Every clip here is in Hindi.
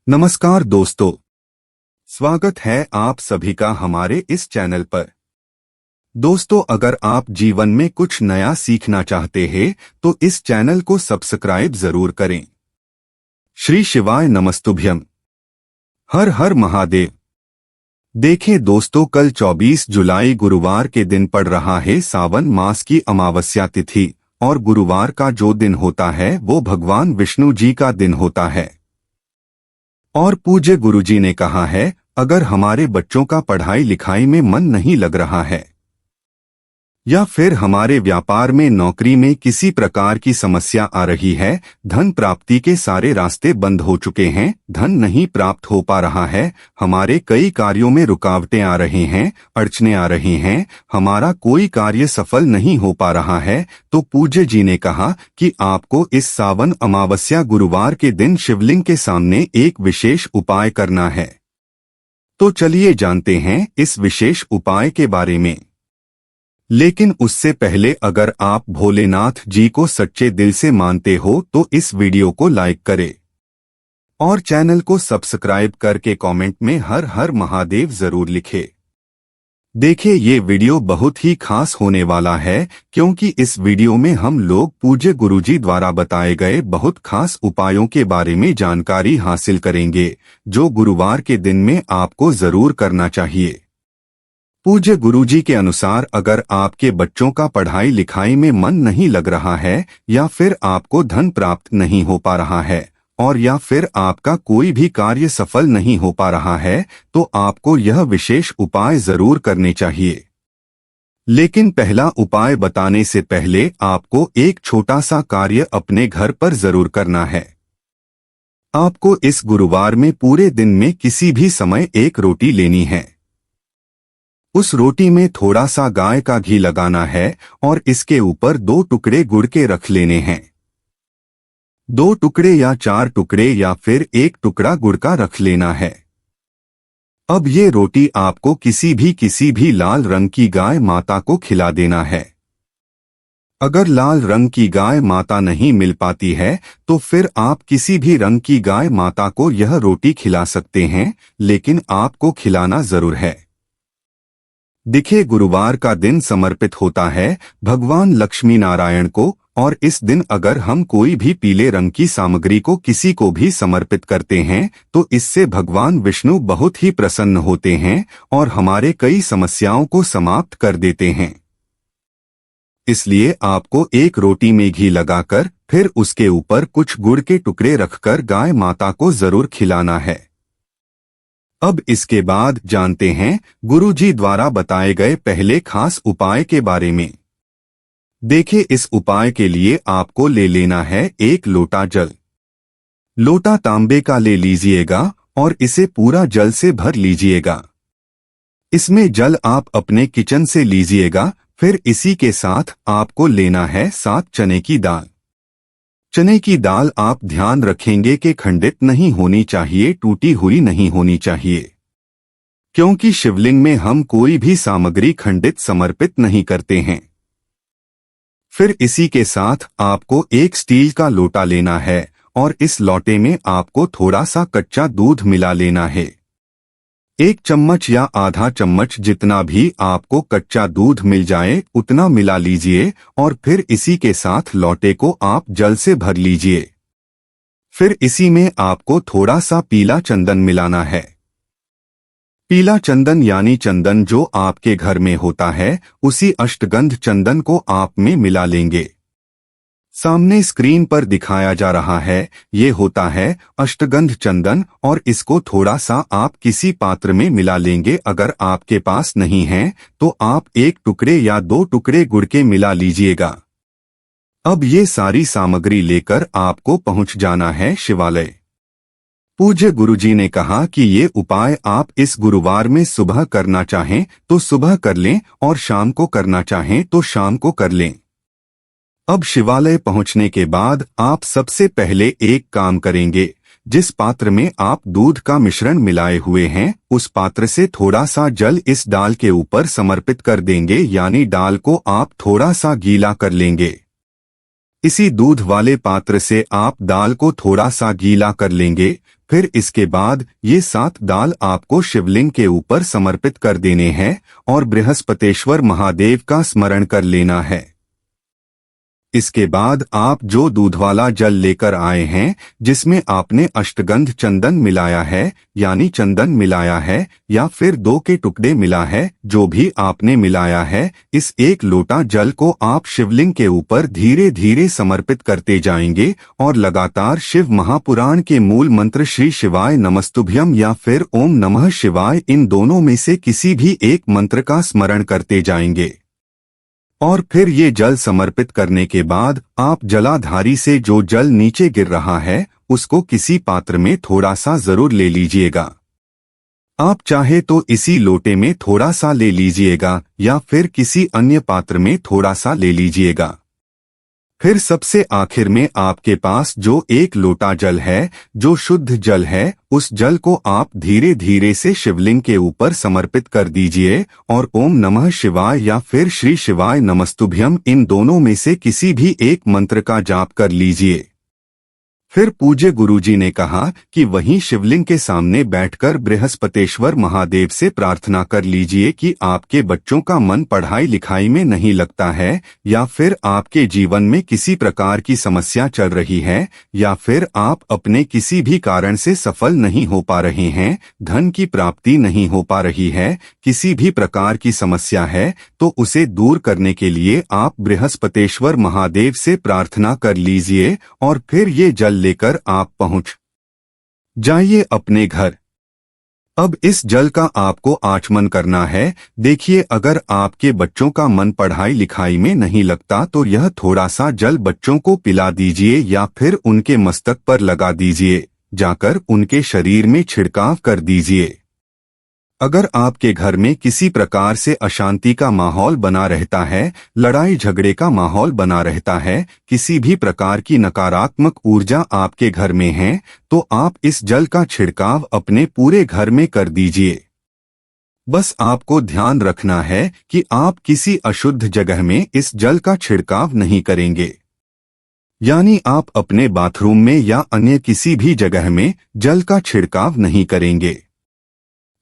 नमस्कार दोस्तों, स्वागत है आप सभी का हमारे इस चैनल पर। दोस्तों, अगर आप जीवन में कुछ नया सीखना चाहते हैं तो इस चैनल को सब्सक्राइब जरूर करें। श्री शिवाय नमस्तुभ्यम। हर हर महादेव। देखें दोस्तों, कल 24 जुलाई गुरुवार के दिन पड़ रहा है सावन मास की अमावस्या तिथि और गुरुवार का जो दिन होता है वो भगवान विष्णु जी का दिन होता है। और पूज्य गुरुजी ने कहा है, अगर हमारे बच्चों का पढ़ाई लिखाई में मन नहीं लग रहा है या फिर हमारे व्यापार में नौकरी में किसी प्रकार की समस्या आ रही है, धन प्राप्ति के सारे रास्ते बंद हो चुके हैं, धन नहीं प्राप्त हो पा रहा है, हमारे कई कार्यों में रुकावटें आ रही हैं, अड़चने आ रही हैं, हमारा कोई कार्य सफल नहीं हो पा रहा है, तो पूज्य जी ने कहा कि आपको इस सावन अमावस्या गुरुवार के दिन शिवलिंग के सामने एक विशेष उपाय करना है। तो चलिए जानते हैं इस विशेष उपाय के बारे में। लेकिन उससे पहले अगर आप भोलेनाथ जी को सच्चे दिल से मानते हो तो इस वीडियो को लाइक करें और चैनल को सब्सक्राइब करके कमेंट में हर हर महादेव जरूर लिखें। देखिए, ये वीडियो बहुत ही खास होने वाला है क्योंकि इस वीडियो में हम लोग पूज्य गुरुजी द्वारा बताए गए बहुत खास उपायों के बारे में जानकारी हासिल करेंगे जो गुरुवार के दिन में आपको जरूर करना चाहिए। पूज्य गुरुजी के अनुसार अगर आपके बच्चों का पढ़ाई लिखाई में मन नहीं लग रहा है या फिर आपको धन प्राप्त नहीं हो पा रहा है और या फिर आपका कोई भी कार्य सफल नहीं हो पा रहा है तो आपको यह विशेष उपाय जरूर करने चाहिए। लेकिन पहला उपाय बताने से पहले आपको एक छोटा सा कार्य अपने घर पर जरूर करना है। आपको इस गुरुवार में पूरे दिन में किसी भी समय एक रोटी लेनी है। उस रोटी में थोड़ा सा गाय का घी लगाना है और इसके ऊपर 2 टुकड़े गुड़ के रख लेने हैं। 2 टुकड़े या 4 टुकड़े या फिर 1 टुकड़ा गुड़ का रख लेना है। अब ये रोटी आपको किसी भी लाल रंग की गाय माता को खिला देना है। अगर लाल रंग की गाय माता नहीं मिल पाती है तो फिर आप किसी भी रंग की गाय माता को यह रोटी खिला सकते हैं, लेकिन आपको खिलाना जरूर है। दिखे गुरुवार का दिन समर्पित होता है भगवान लक्ष्मी नारायण को और इस दिन अगर हम कोई भी पीले रंग की सामग्री को किसी को भी समर्पित करते हैं तो इससे भगवान विष्णु बहुत ही प्रसन्न होते हैं और हमारे कई समस्याओं को समाप्त कर देते हैं। इसलिए आपको एक रोटी में घी लगाकर फिर उसके ऊपर कुछ गुड़ के टुकड़े रखकर गाय माता को जरूर खिलाना है। अब इसके बाद जानते हैं गुरुजी द्वारा बताए गए पहले खास उपाय के बारे में। देखिए, इस उपाय के लिए आपको ले लेना है 1 लोटा जल। लोटा तांबे का ले लीजिएगा और इसे पूरा जल से भर लीजिएगा। इसमें जल आप अपने किचन से लीजिएगा। फिर इसी के साथ आपको लेना है 7 चने की दाल। चने की दाल आप ध्यान रखेंगे कि खंडित नहीं होनी चाहिए, टूटी हुई नहीं होनी चाहिए, क्योंकि शिवलिंग में हम कोई भी सामग्री खंडित समर्पित नहीं करते हैं। फिर इसी के साथ आपको एक स्टील का लोटा लेना है और इस लोटे में आपको थोड़ा सा कच्चा दूध मिला लेना है। 1 चम्मच या आधा चम्मच जितना भी आपको कच्चा दूध मिल जाए उतना मिला लीजिए और फिर इसी के साथ लोटे को आप जल से भर लीजिए। फिर इसी में आपको थोड़ा सा पीला चंदन मिलाना है। पीला चंदन यानी चंदन जो आपके घर में होता है, उसी अष्टगंध चंदन को आप में मिला लेंगे। सामने स्क्रीन पर दिखाया जा रहा है, ये होता है अष्टगंध चंदन और इसको थोड़ा सा आप किसी पात्र में मिला लेंगे। अगर आपके पास नहीं है तो आप 1 टुकड़े या 2 टुकड़े गुड़ के मिला लीजिएगा। अब ये सारी सामग्री लेकर आपको पहुंच जाना है शिवालय। पूज्य गुरुजी ने कहा कि ये उपाय आप इस गुरुवार में सुबह करना चाहें तो सुबह कर लें और शाम को करना चाहें तो शाम को कर लें। अब शिवालय पहुंचने के बाद आप सबसे पहले एक काम करेंगे। जिस पात्र में आप दूध का मिश्रण मिलाए हुए हैं उस पात्र से थोड़ा सा जल इस डाल के ऊपर समर्पित कर देंगे, यानी डाल को आप थोड़ा सा गीला कर लेंगे। इसी दूध वाले पात्र से आप दाल को थोड़ा सा गीला कर लेंगे। फिर इसके बाद ये 7 दाल आपको शिवलिंग के ऊपर समर्पित कर देने हैं और बृहस्पतेश्वर महादेव का स्मरण कर लेना है। इसके बाद आप जो दूध वाला जल लेकर आए हैं, जिसमें आपने अष्टगंध चंदन मिलाया है यानी चंदन मिलाया है या फिर 2 के टुकड़े मिला है, जो भी आपने मिलाया है, इस 1 लोटा जल को आप शिवलिंग के ऊपर धीरे धीरे समर्पित करते जाएंगे और लगातार शिव महापुराण के मूल मंत्र श्री शिवाय नमस्तुभ्यम या फिर ओम नमः शिवाय, इन दोनों में से किसी भी एक मंत्र का स्मरण करते जाएंगे। और फिर ये जल समर्पित करने के बाद आप जलाधारी से जो जल नीचे गिर रहा है उसको किसी पात्र में थोड़ा सा जरूर ले लीजिएगा। आप चाहे तो इसी लोटे में थोड़ा सा ले लीजिएगा या फिर किसी अन्य पात्र में थोड़ा सा ले लीजिएगा। फिर सबसे आखिर में आपके पास जो 1 लोटा जल है, जो शुद्ध जल है, उस जल को आप धीरे धीरे से शिवलिंग के ऊपर समर्पित कर दीजिए और ओम नमः शिवाय या फिर श्री शिवाय नमस्तुभ्यम, इन दोनों में से किसी भी एक मंत्र का जाप कर लीजिए। फिर पूज्य गुरुजी ने कहा कि वहीं शिवलिंग के सामने बैठकर बृहस्पतेश्वर महादेव से प्रार्थना कर लीजिए कि आपके बच्चों का मन पढ़ाई लिखाई में नहीं लगता है या फिर आपके जीवन में किसी प्रकार की समस्या चल रही है या फिर आप अपने किसी भी कारण से सफल नहीं हो पा रहे हैं, धन की प्राप्ति नहीं हो पा रही है, किसी भी प्रकार की समस्या है, तो उसे दूर करने के लिए आप बृहस्पतेश्वर महादेव से प्रार्थना कर लीजिए और फिर ये जल लेकर आप पहुंच जाइए अपने घर। अब इस जल का आपको आचमन करना है। देखिए, अगर आपके बच्चों का मन पढ़ाई लिखाई में नहीं लगता तो यह थोड़ा सा जल बच्चों को पिला दीजिए या फिर उनके मस्तक पर लगा दीजिए, जाकर उनके शरीर में छिड़काव कर दीजिए। अगर आपके घर में किसी प्रकार से अशांति का माहौल बना रहता है, लड़ाई झगड़े का माहौल बना रहता है, किसी भी प्रकार की नकारात्मक ऊर्जा आपके घर में है, तो आप इस जल का छिड़काव अपने पूरे घर में कर दीजिए। बस आपको ध्यान रखना है कि आप किसी अशुद्ध जगह में इस जल का छिड़काव नहीं करेंगे, यानी आप अपने बाथरूम में या अन्य किसी भी जगह में जल का छिड़काव नहीं करेंगे।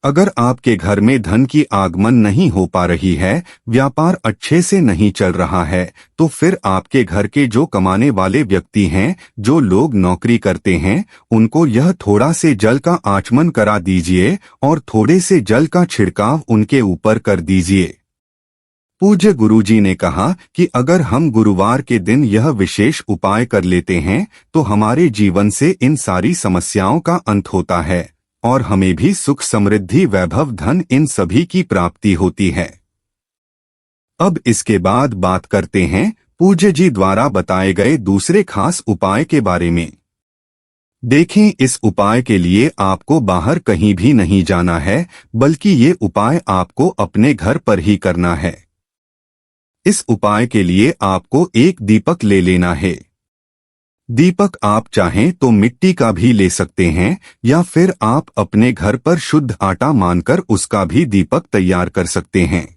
अगर आपके घर में धन की आगमन नहीं हो पा रही है, व्यापार अच्छे से नहीं चल रहा है, तो फिर आपके घर के जो कमाने वाले व्यक्ति हैं, जो लोग नौकरी करते हैं, उनको यह थोड़ा से जल का आचमन करा दीजिए और थोड़े से जल का छिड़काव उनके ऊपर कर दीजिए। पूज्य गुरुजी ने कहा कि अगर हम गुरुवार के दिन यह विशेष उपाय कर लेते हैं तो हमारे जीवन से इन सारी समस्याओं का अंत होता है और हमें भी सुख समृद्धि वैभव धन इन सभी की प्राप्ति होती है। अब इसके बाद बात करते हैं पूज्य जी द्वारा बताए गए दूसरे खास उपाय के बारे में। देखें, इस उपाय के लिए आपको बाहर कहीं भी नहीं जाना है, बल्कि ये उपाय आपको अपने घर पर ही करना है। इस उपाय के लिए आपको एक दीपक ले लेना है। दीपक आप चाहें तो मिट्टी का भी ले सकते हैं या फिर आप अपने घर पर शुद्ध आटा मानकर उसका भी दीपक तैयार कर सकते हैं।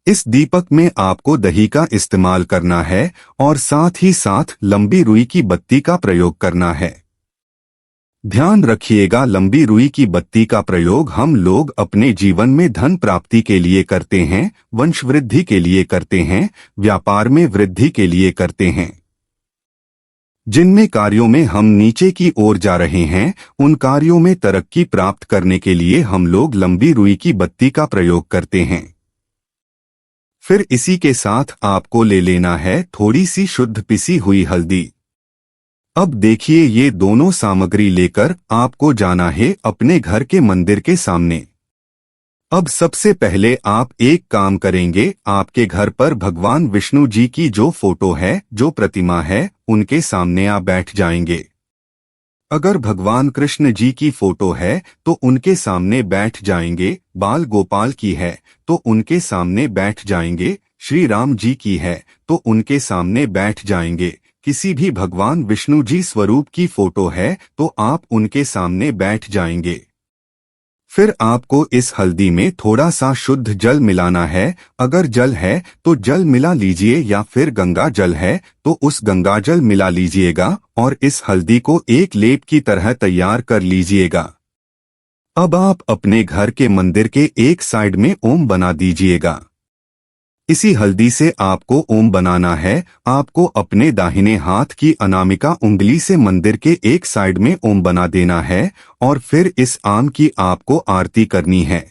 इस दीपक में आपको दही का इस्तेमाल करना है और साथ ही साथ लंबी रुई की बत्ती का प्रयोग करना है। ध्यान रखिएगा, लंबी रुई की बत्ती का प्रयोग हम लोग अपने जीवन में धन प्राप्ति के लिए करते हैं, वंश वृद्धि के लिए करते हैं, व्यापार में वृद्धि के लिए करते हैं। जिनमें कार्यों में हम नीचे की ओर जा रहे हैं, उन कार्यों में तरक्की प्राप्त करने के लिए हम लोग लंबी रुई की बत्ती का प्रयोग करते हैं। फिर इसी के साथ आपको ले लेना है थोड़ी सी शुद्ध पिसी हुई हल्दी। अब देखिए, ये दोनों सामग्री लेकर आपको जाना है अपने घर के मंदिर के सामने। अब सबसे पहले आप एक काम करेंगे, आपके घर पर भगवान विष्णु जी की जो फोटो है, जो प्रतिमा है, उनके सामने आप बैठ जाएंगे। अगर भगवान कृष्ण जी की फोटो है तो उनके सामने बैठ जाएंगे, बाल गोपाल की है तो उनके सामने बैठ जाएंगे, श्री राम जी की है तो उनके सामने बैठ जाएंगे, किसी भी भगवान विष्णु जी स्वरूप की फोटो है तो आप उनके सामने बैठ जाएंगे। फिर आपको इस हल्दी में थोड़ा सा शुद्ध जल मिलाना है। अगर जल है तो जल मिला लीजिए या फिर गंगा जल है तो उस गंगा जल मिला लीजिएगा और इस हल्दी को एक लेप की तरह तैयार कर लीजिएगा। अब आप अपने घर के मंदिर के एक साइड में ओम बना दीजिएगा। इसी हल्दी से आपको ओम बनाना है। आपको अपने दाहिने हाथ की अनामिका उंगली से मंदिर के एक साइड में ओम बना देना है और फिर इस आम की आपको आरती करनी है।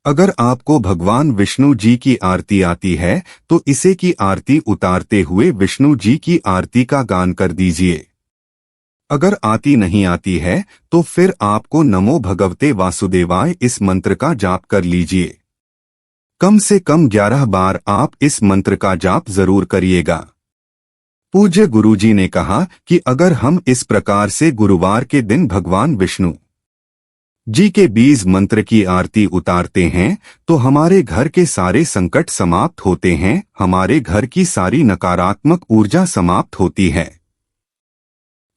अगर आपको भगवान विष्णु जी की आरती आती है तो इसे की आरती उतारते हुए विष्णु जी की आरती का गान कर दीजिए। अगर आती नहीं आती है तो फिर आपको नमो भगवते वासुदेवाय इस मंत्र का जाप कर लीजिए। कम से कम 11 बार आप इस मंत्र का जाप जरूर करिएगा। पूज्य गुरुजी ने कहा कि अगर हम इस प्रकार से गुरुवार के दिन भगवान विष्णु जी के बीज मंत्र की आरती उतारते हैं तो हमारे घर के सारे संकट समाप्त होते हैं, हमारे घर की सारी नकारात्मक ऊर्जा समाप्त होती है।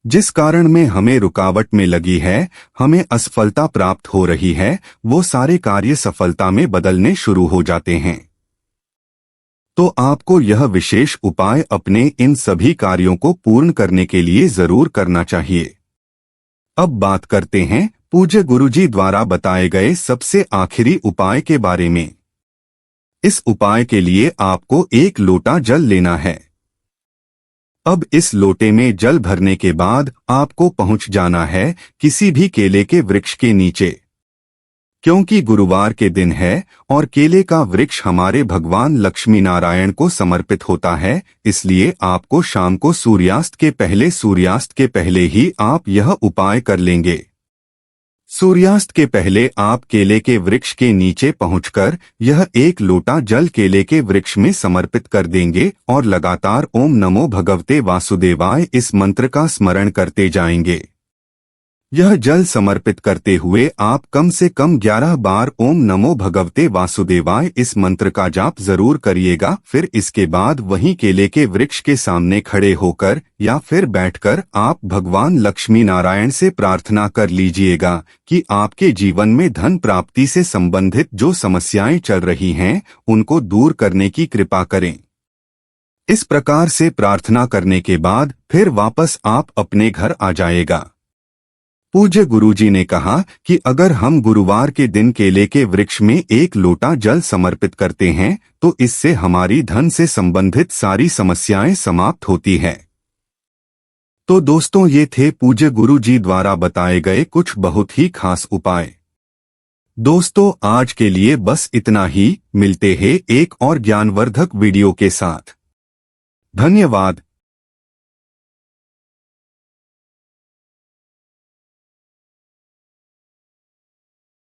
जिस कारण में हमें रुकावट में लगी है, हमें असफलता प्राप्त हो रही है, वो सारे कार्य सफलता में बदलने शुरू हो जाते हैं। तो आपको यह विशेष उपाय अपने इन सभी कार्यों को पूर्ण करने के लिए जरूर करना चाहिए। अब बात करते हैं पूज्य गुरुजी द्वारा बताए गए सबसे आखिरी उपाय के बारे में। इस उपाय के लिए आपको एक लोटा जल लेना है। अब इस लोटे में जल भरने के बाद आपको पहुंच जाना है किसी भी केले के वृक्ष के नीचे। क्योंकि गुरुवार के दिन है और केले का वृक्ष हमारे भगवान लक्ष्मी नारायण को समर्पित होता है, इसलिए आपको शाम को सूर्यास्त के पहले ही आप यह उपाय कर लेंगे। सूर्यास्त के पहले आप केले के वृक्ष के नीचे पहुंचकर यह एक लोटा जल केले के वृक्ष में समर्पित कर देंगे और लगातार ओम नमो भगवते वासुदेवाय इस मंत्र का स्मरण करते जाएंगे। यह जल समर्पित करते हुए आप कम से कम 11 बार ओम नमो भगवते वासुदेवाय इस मंत्र का जाप जरूर करिएगा। फिर इसके बाद वहीं केले के वृक्ष के सामने खड़े होकर या फिर बैठकर आप भगवान लक्ष्मी नारायण से प्रार्थना कर लीजिएगा कि आपके जीवन में धन प्राप्ति से संबंधित जो समस्याएं चल रही हैं उनको दूर करने की कृपा करें। इस प्रकार से प्रार्थना करने के बाद फिर वापस आप अपने घर आ जाएगा। पूज्य गुरुजी ने कहा कि अगर हम गुरुवार के दिन केले के वृक्ष में एक लोटा जल समर्पित करते हैं तो इससे हमारी धन से संबंधित सारी समस्याएं समाप्त होती है। तो दोस्तों, ये थे पूज्य गुरुजी द्वारा बताए गए कुछ बहुत ही खास उपाय। दोस्तों, आज के लिए बस इतना ही। मिलते हैं एक और ज्ञानवर्धक वीडियो के साथ। धन्यवाद।